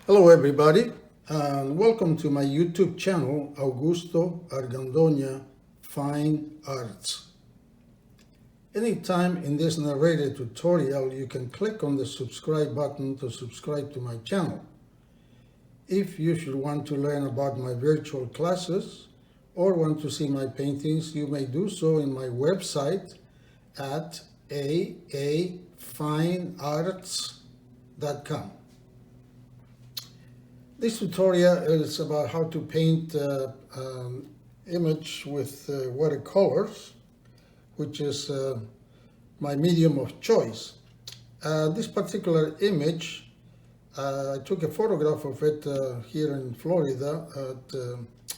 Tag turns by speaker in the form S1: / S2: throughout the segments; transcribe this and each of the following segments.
S1: Hello everybody, and welcome to my YouTube channel, Augusto Argandoña Fine Arts. Anytime in this narrated tutorial, you can click on the subscribe button to subscribe to my channel. If you should want to learn about my virtual classes or want to see my paintings, you may do so in my website at aafinearts.com. This tutorial is about how to paint image with watercolors, which is my medium of choice. This particular image, I took a photograph of it here in Florida at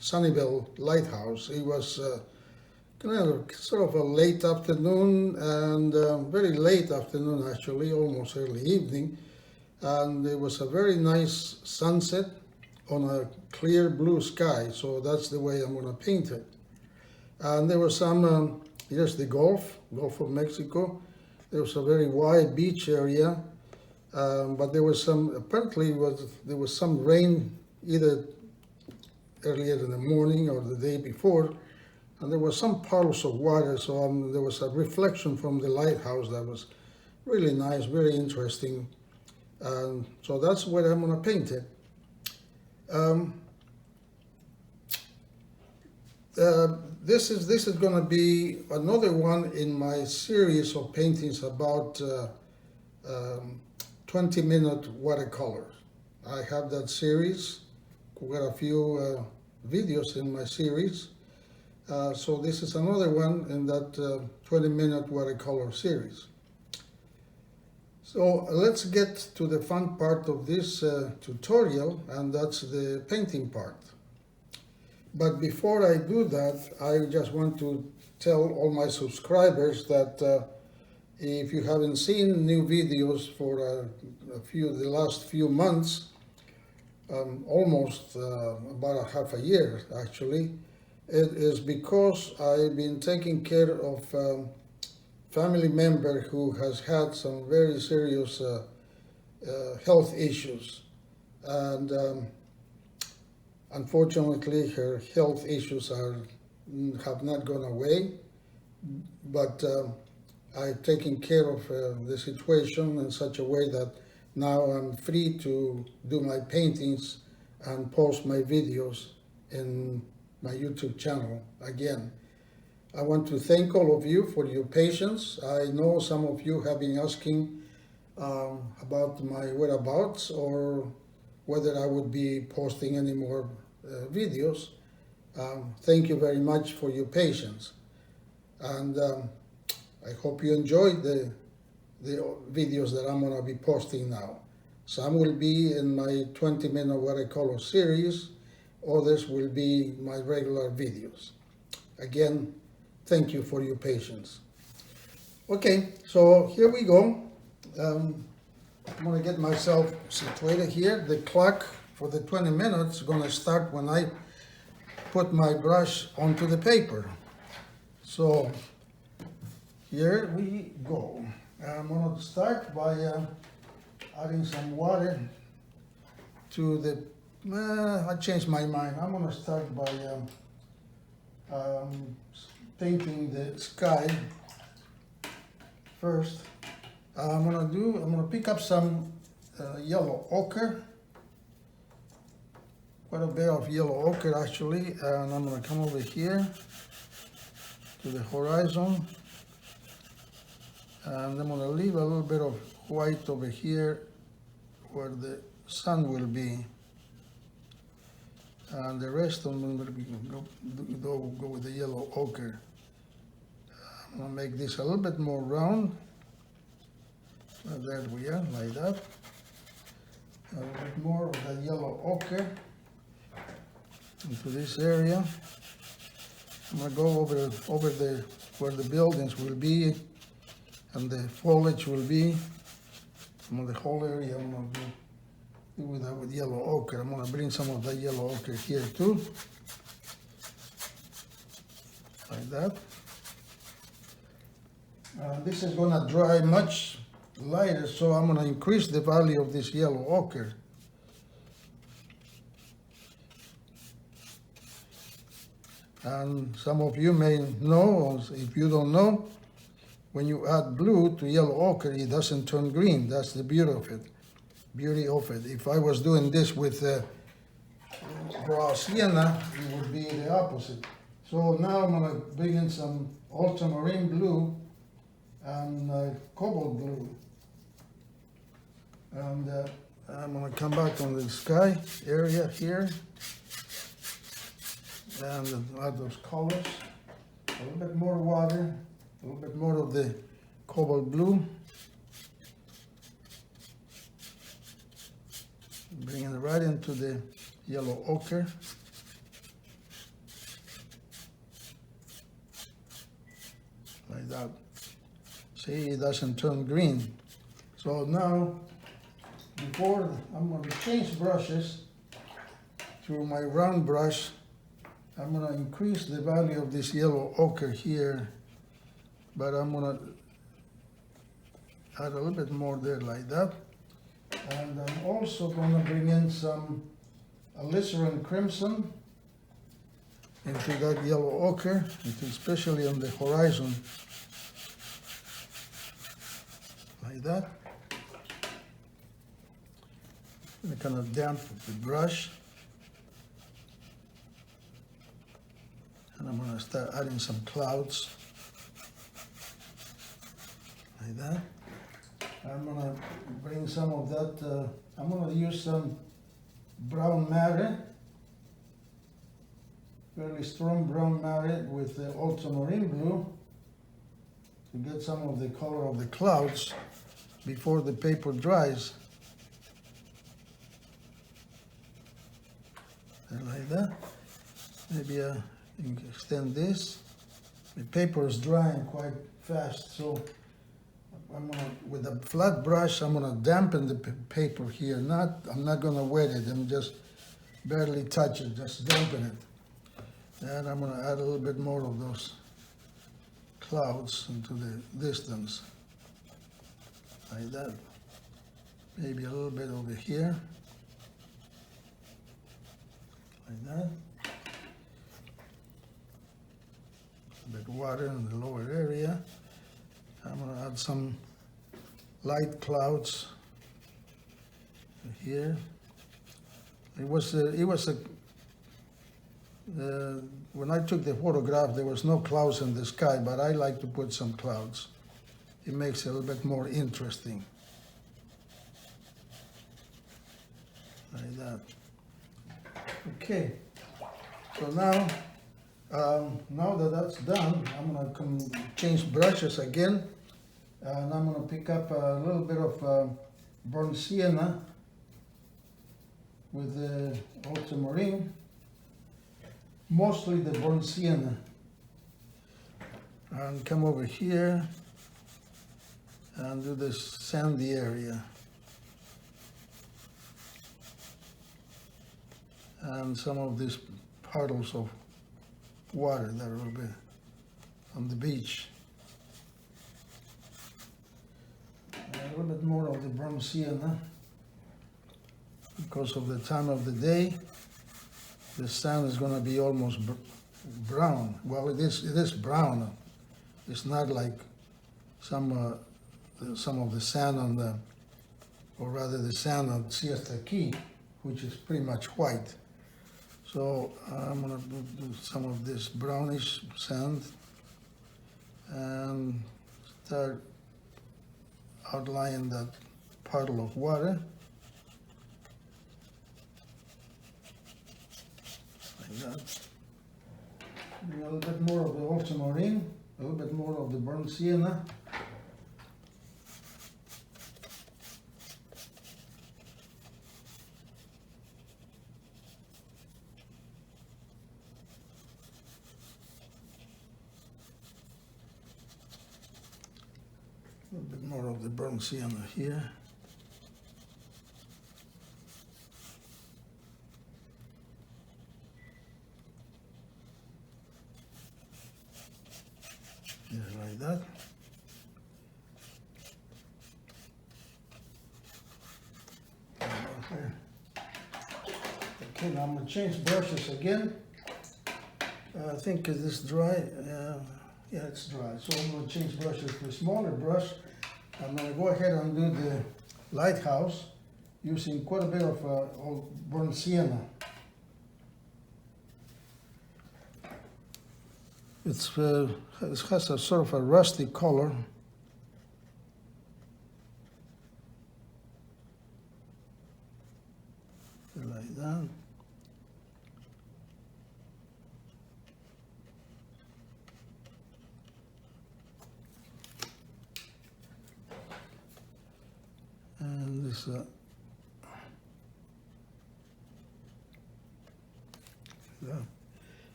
S1: Sanibel Lighthouse. It was sort of a late afternoon, and very late afternoon actually, almost early evening. And it was a very nice sunset on a clear blue sky, so that's the way I'm going to paint it. And there was some, here's the Gulf of Mexico. There was a very wide beach area, but there was some, apparently there was some rain either earlier in the morning or the day before, and there was some puddles of water, so there was a reflection from the lighthouse that was really nice, very interesting. So that's where I'm going to paint it. This is going to be another one in my series of paintings about 20-minute watercolors. I have that series, quite a few videos in my series. So this is another one in that 20-minute watercolor series. So let's get to the fun part of this tutorial, and that's the painting part. But before I do that, I just want to tell all my subscribers that if you haven't seen new videos for the last few months, almost about a half a year actually, it is because I've been taking care of family member who has had some very serious health issues, and unfortunately her health issues have not gone away, but I've taken care of the situation in such a way that now I'm free to do my paintings and post my videos in my YouTube channel again. I want to thank all of you for your patience. I know some of you have been asking about my whereabouts or whether I would be posting any more videos. Thank you very much for your patience. And I hope you enjoyed the videos that I'm going to be posting now. Some will be in my 20-minute watercolor series. Others will be my regular videos. Again, thank you for your patience. Okay, so here we go. I'm going to get myself situated here. The clock for the 20 minutes is going to start when I put my brush onto the paper. So here we go. I'm going to start by adding some water to the, I changed my mind. I'm going to start by painting the sky first. I'm gonna pick up some yellow ochre, quite a bit of yellow ochre actually, and I'm gonna come over here to the horizon, and I'm gonna leave a little bit of white over here where the sun will be. And the rest I'm going to go with the yellow ochre. I'm going to make this a little bit more round. There we are, like that. A little bit more of the yellow ochre into this area. I'm going to go over where the buildings will be and the foliage will be. The whole area I'm going to do with yellow ochre. I'm going to bring some of that yellow ochre here too, like that. This is going to dry much lighter, so I'm going to increase the value of this yellow ochre. And some of you may know, or if you don't know, when you add blue to yellow ochre, it doesn't turn green. That's the beauty of it. If I was doing this with raw sienna, it would be the opposite. So now I'm gonna bring in some ultramarine blue and cobalt blue. And I'm gonna come back on the sky area here and add those colors. A little bit more water, a little bit more of the cobalt blue. Bring it right into the yellow ochre. Like that. See, it doesn't turn green. So now, before I'm going to change brushes, through my round brush, I'm going to increase the value of this yellow ochre here, but I'm going to add a little bit more there like that. And I'm also going to bring in some alizarin crimson into that yellow ochre, especially on the horizon, like that. I'm kind of damp the brush, and I'm going to start adding some clouds, like that. I'm going to bring some of that, I'm going to use some brown matte, fairly strong brown matte with ultramarine blue to get some of the color of the clouds before the paper dries. And like that. Maybe you can extend this. The paper is drying quite fast, so I'm gonna, with a flat brush, I'm gonna dampen the paper here. I'm not gonna wet it. I'm just barely touch it, just dampen it. And I'm gonna add a little bit more of those clouds into the distance, like that. Maybe a little bit over here, like that. A bit of water in the lower area. I'm going to add some light clouds here. When I took the photograph, there was no clouds in the sky, but I like to put some clouds. It makes it a little bit more interesting. Like that. Okay. So now, now that that's done, I'm going to change brushes again. And I'm going to pick up a little bit of burnt sienna with the ultramarine, mostly the burnt sienna. And come over here and do this sandy area. And some of these puddles of water that will be on the beach. And a little bit more of the brown sienna. Because of the time of the day, the sand is going to be almost brown. Well, it is brown. It's not like some of the sand on the, or rather the sand on Siesta Key, which is pretty much white. So I'm going to do some of this brownish sand and start outlining that puddle of water. Like that. A little bit more of the ultramarine, a little bit more of the burnt sienna. A little bit more of the burnt sienna here. Just like that. Okay, now I'm going to change brushes again. I think it is dry. Yeah, it's dry. So I'm going to change brushes to a smaller brush. I'm going to go ahead and do the lighthouse using quite a bit of old burnt sienna. It has a sort of a rusty color. Like that. And this that.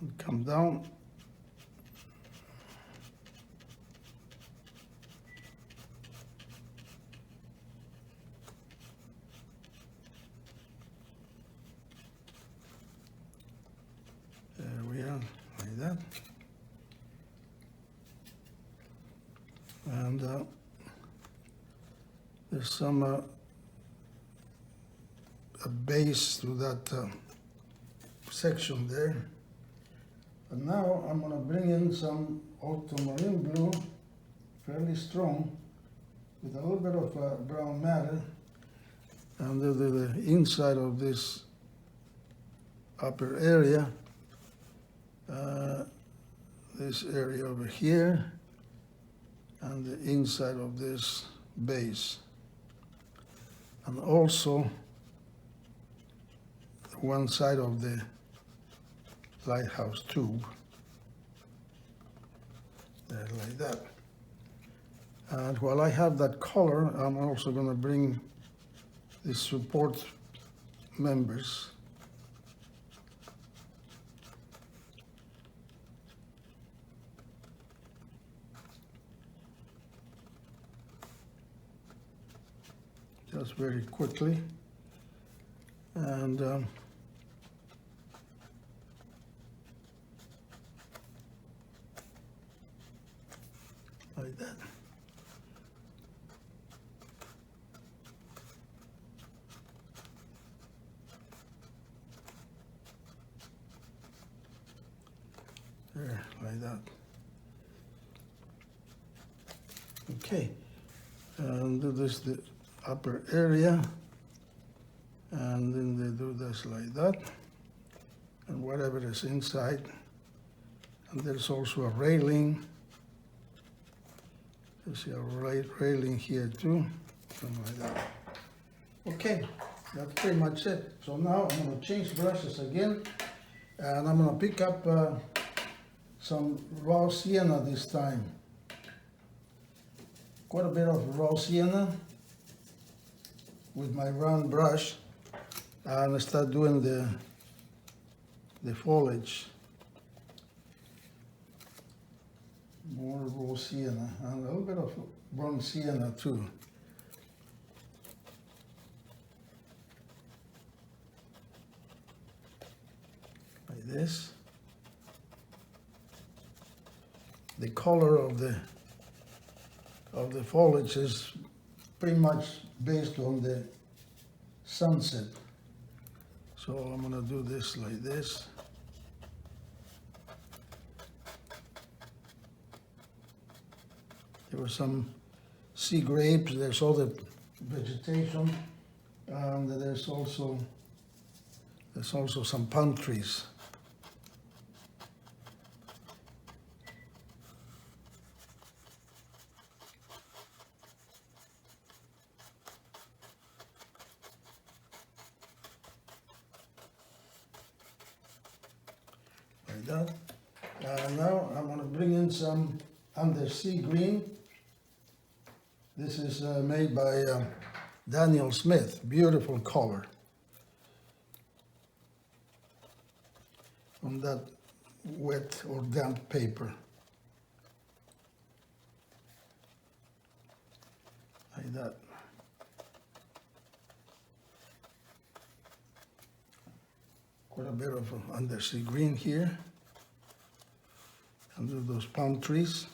S1: And come down. There we are, like that. And there's some a base to that section there. And now I'm going to bring in some ultramarine blue, fairly strong, with a little bit of brown matter under the inside of this upper area, this area over here, and the inside of this base, and also one side of the lighthouse tube, there, like that. And while I have that color, I'm also going to bring the support members. Just very quickly. And like that. There, like that. Okay, and do this the upper area, and then they do this like that, and whatever is inside. And there's also a railing. You see a railing here too, something like that. Okay, that's pretty much it. So now I'm going to change brushes again, and I'm going to pick up some raw sienna this time. Quite a bit of raw sienna with my round brush, and I start doing the foliage. More raw sienna and a little bit of burnt sienna too. Like this. The color of the foliage is pretty much based on the sunset. So I'm going to do this like this. There were some sea grapes, there's other vegetation, and there's also some palm trees. Like that. Now I'm going to bring in some undersea green. This is made by Daniel Smith. Beautiful color. On that wet or damp paper. Like that. Quite a bit of undersea green here. Under those palm trees.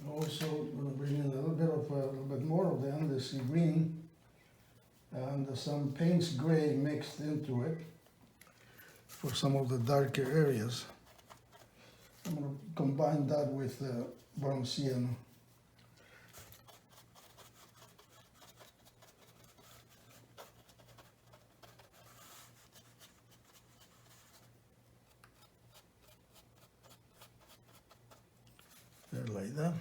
S1: Also, I'm going to bring in a little bit more of the undersea green and some Payne's gray mixed into it for some of the darker areas. I'm going to combine that with brown sienna. There, like that.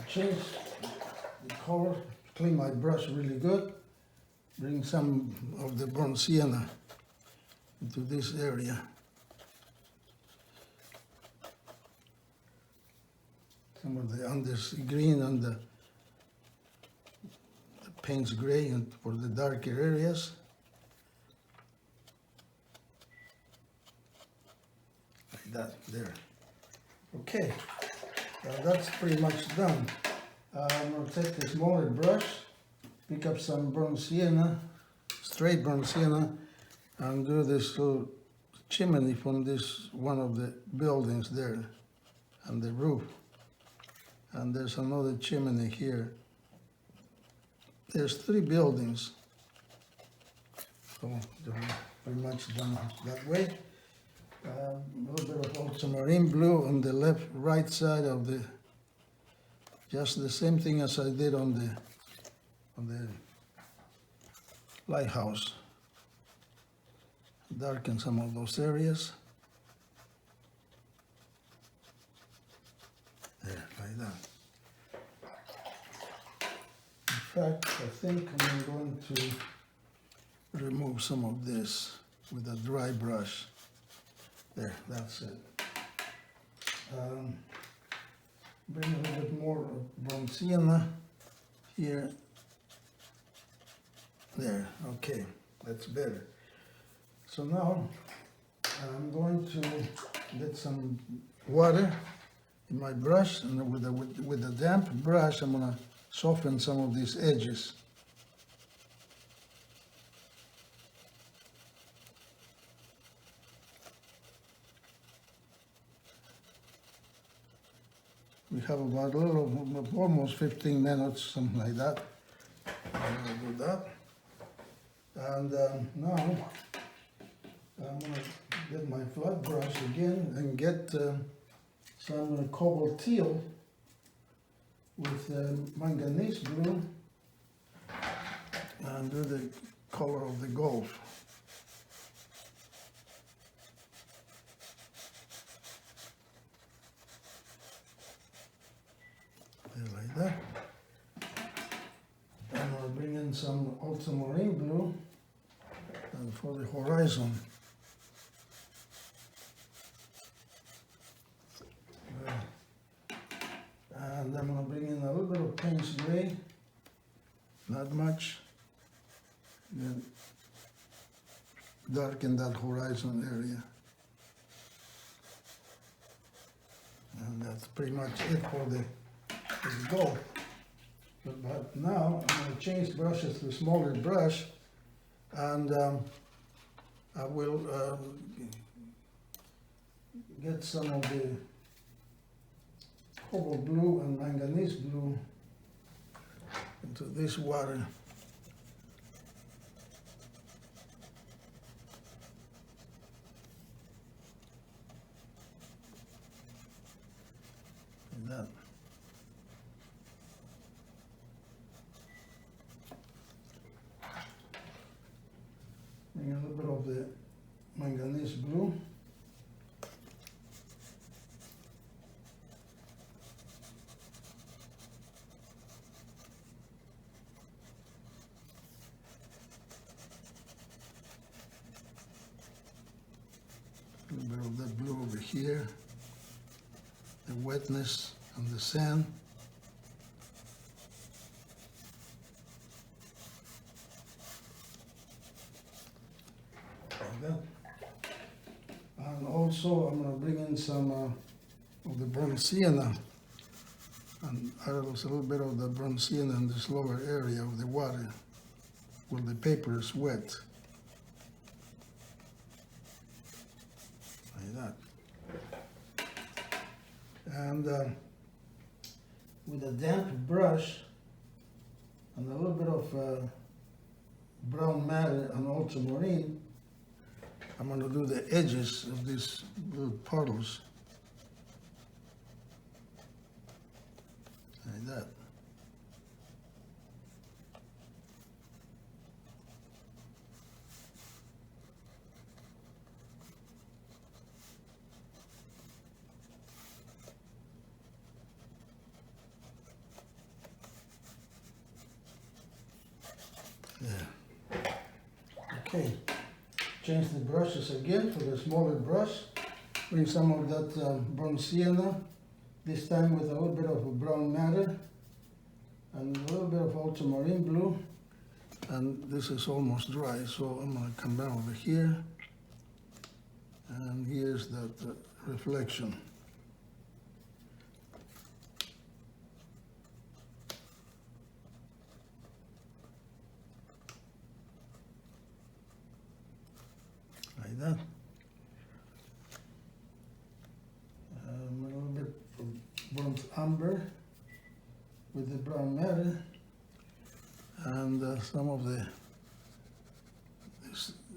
S1: Change the color, clean my brush really good, bring some of the burnt sienna into this area. Some of the undersea green and the Payne's gray and for the darker areas. Like that, there. Okay. That's pretty much done. I'm going to take the smaller brush, pick up some burnt sienna, straight burnt sienna, and do this little chimney from this one of the buildings there, and the roof. And there's another chimney here. There's 3 buildings. So pretty much done that way. A little bit of ultramarine blue on the right side of the, just the same thing as I did on the lighthouse. Darken some of those areas. There, like that. In fact, I think I'm going to remove some of this with a dry brush. There, that's it. Bring a little bit more of brown sienna here. There, okay, that's better. So now I'm going to get some water in my brush, and with a damp brush I'm going to soften some of these edges. We have about almost 15 minutes, something like that. I'm going to do that. And now I'm going to get my flat brush again and get some cobalt teal with manganese blue and do the color of the Gulf. Like that. And I'll bring in some ultramarine blue and for the horizon. And I'm going to bring in a little bit of Payne's gray, not much, then darken that horizon area. And that's pretty much it for the Gulf. But now I'm going to change brushes to a smaller brush, and I will get some of the cobalt blue and manganese blue into this water. Like that. Bring a little bit of the manganese blue. A little bit of that blue over here, the wetness and the sand. Like that. And also I'm going to bring in some of the burnt sienna And I lose a little bit of the bronzing in this lower area of the water where the paper is wet. Like that. And with a damp brush and a little bit of brown matter and ultramarine, I'm going to do the edges of these little puddles. Like that. Yeah. Okay. Change the brushes again for the smaller brush. Bring some of that bronze sienna, this time with a little bit of brown matter and a little bit of ultramarine blue. And this is almost dry, so I'm going to come down over here. And here's that reflection. Like that. A little bit of burnt umber with the brown matter, and some of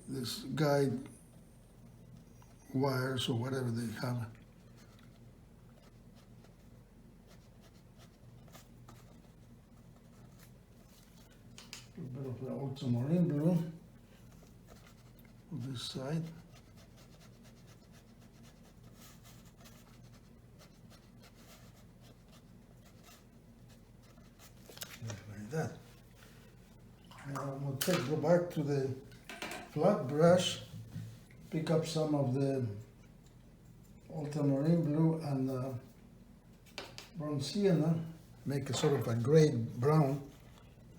S1: this guide wires or whatever they have. A bit of the ultramarine blue on this side. Like that. Now I'm going to go back to the flat brush, pick up some of the ultramarine blue and bronze sienna, make a sort of a gray brown,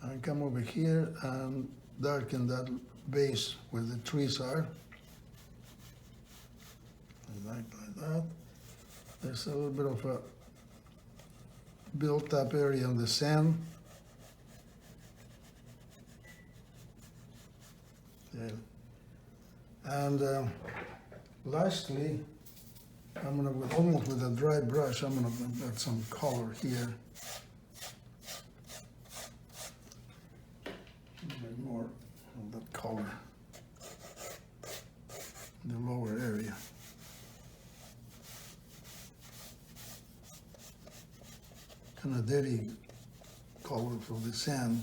S1: and come over here and darken that base where the trees are. Like that. There's a little bit of a built up area on the sand. There. And lastly, I'm gonna, almost with a dry brush, I'm gonna add some color here. A bit more of that color in the lower area. Kind of dirty color for the sand.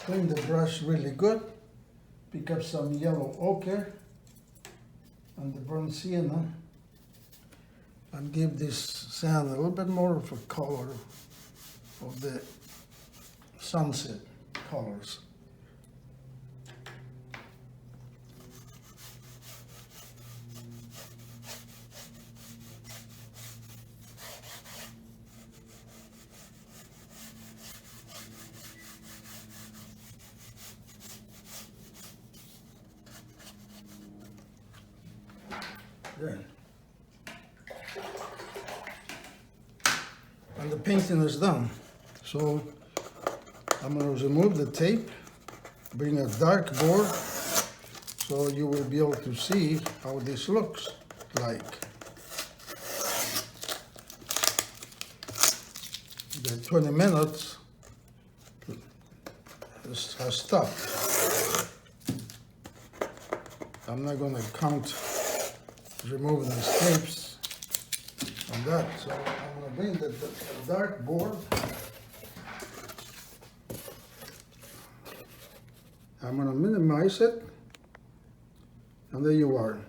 S1: Clean the brush really good, pick up some yellow ochre and the bronze sienna and give this sand a little bit more of a color of the sunset colors. There. And the painting is done. So I'm going to remove the tape, bring a dark board so you will be able to see how this looks like. The 20 minutes has stopped. I'm not going to count removing the tapes on that, so I'm going to bring the dark board. I'm going to minimize it, and there you are.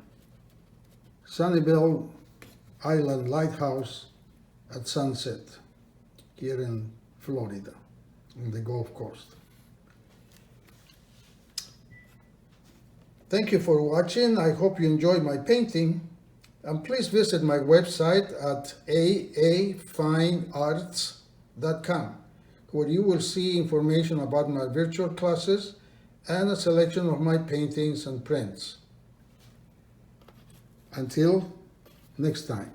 S1: Sanibel Island Lighthouse at sunset here in Florida, on the Gulf Coast. Thank you for watching. I hope you enjoyed my painting. And please visit my website at aafinearts.com, where you will see information about my virtual classes and a selection of my paintings and prints. Until next time.